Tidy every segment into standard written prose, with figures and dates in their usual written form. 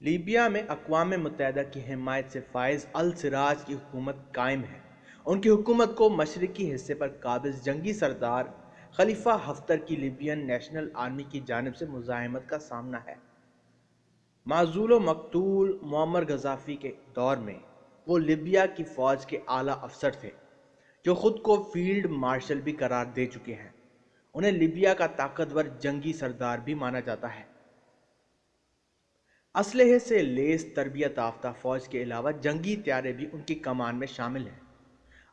Libya میں اقوام متحدہ کی حمایت سے فائز السراج کی حکومت قائم ہے۔ ان کی حکومت کو مشرقی حصے پر قابض جنگی سردار خلیفہ حفتر کی لیبین نیشنل آرمی کی جانب سے مزاحمت کا سامنا ہے۔ معزول و مقتول معمر غدافی کے دور میں وہ لیبیا کی فوج کے اعلیٰ افسر تھے، جو خود کو فیلڈ مارشل بھی قرار دے چکے ہیں۔ انہیں لیبیا کا طاقتور جنگی سردار بھی مانا جاتا ہے۔ اسلحے سے لیس تربیت یافتہ فوج کے علاوہ جنگی طیارے بھی ان کی کمان میں شامل ہیں۔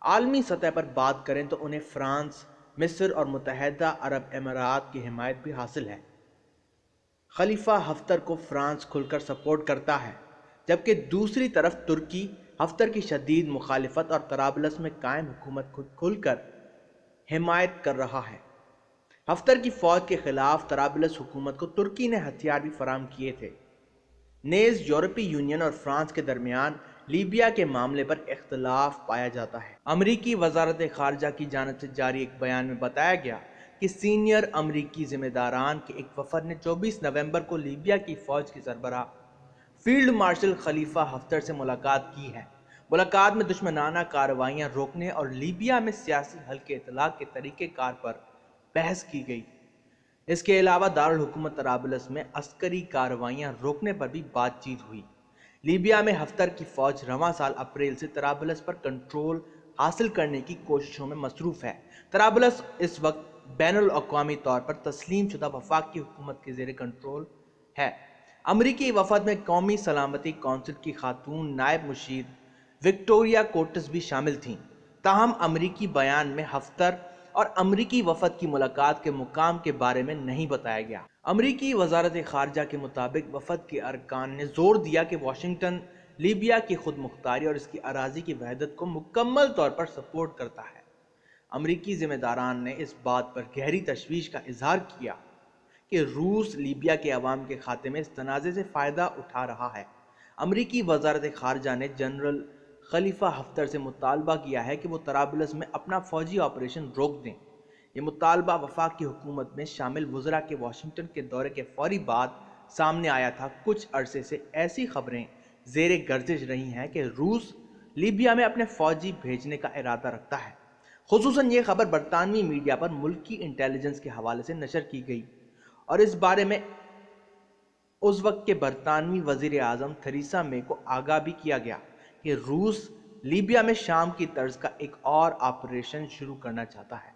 عالمی سطح پر بات کریں تو انہیں فرانس، مصر اور متحدہ عرب امارات کی حمایت بھی حاصل ہے۔ خلیفہ حفتر کو فرانس کھل کر سپورٹ کرتا ہے، جبکہ دوسری طرف ترکی حفتر کی شدید مخالفت اور طرابلس میں قائم حکومت کو کھل کر حمایت کر رہا ہے۔ حفتر کی فوج کے خلاف طرابلس حکومت کو ترکی نے ہتھیار بھی فراہم کیے تھے۔ نیز یورپی یونین اور فرانس کے درمیان لیبیا کے معاملے پر اختلاف پایا جاتا ہے۔ امریکی وزارت خارجہ کی جانب سے جاری ایک بیان میں بتایا گیا کہ سینئر امریکی ذمہ داران کے ایک وفد نے 24 نومبر کو لیبیا کی فوج کے سربراہ فیلڈ مارشل خلیفہ حفتر سے ملاقات کی ہے۔ ملاقات میں دشمنانہ کارروائیاں روکنے اور لیبیا میں سیاسی حل کے اطلاق کے طریقہ کار پر بحث کی گئی۔ اس کے علاوہ دارالحکومت طرابلس میں عسکری کارروائیاں روکنے پر بھی بات چیت ہوئی۔ لیبیا میں حفتر کی فوج رواں سال اپریل سے طرابلس پر کنٹرول حاصل کرنے کی کوششوں میں مصروف ہے۔ طرابلس اس وقت بین الاقوامی طور پر تسلیم شدہ وفاقی حکومت کے زیر کنٹرول ہے۔ امریکی وفد میں قومی سلامتی کونسل کی خاتون نائب مشیر وکٹوریہ کوٹس بھی شامل تھیں۔ تاہم امریکی بیان میں حفتر اور امریکی وفد کی ملاقات کے مقام کے بارے میں نہیں بتایا گیا۔ امریکی وزارت خارجہ کے مطابق وفد کے ارکان نے زور دیا کہ واشنگٹن لیبیا کی خود مختاری اور اس کی اراضی کی وحدت کو مکمل طور پر سپورٹ کرتا ہے۔ امریکی ذمہ داران نے اس بات پر گہری تشویش کا اظہار کیا کہ روس لیبیا کے عوام کے خاتمے میں اس تنازع سے فائدہ اٹھا رہا ہے۔ امریکی وزارت خارجہ نے جنرل خلیفہ حفتر سے مطالبہ کیا ہے کہ وہ طرابلس میں اپنا فوجی آپریشن روک دیں۔ یہ مطالبہ وفاقی حکومت میں شامل وزراء کے واشنگٹن کے دورے کے فوری بعد سامنے آیا تھا۔ کچھ عرصے سے ایسی خبریں زیر گردش رہی ہیں کہ روس لیبیا میں اپنے فوجی بھیجنے کا ارادہ رکھتا ہے۔ خصوصاً یہ خبر برطانوی میڈیا پر ملکی انٹیلیجنس کے حوالے سے نشر کی گئی اور اس بارے میں اس وقت کے برطانوی وزیر اعظم تھریسا مے کو آگاہ بھی کیا گیا کہ روس لیبیا میں شام کی طرز کا ایک اور آپریشن شروع کرنا چاہتا ہے۔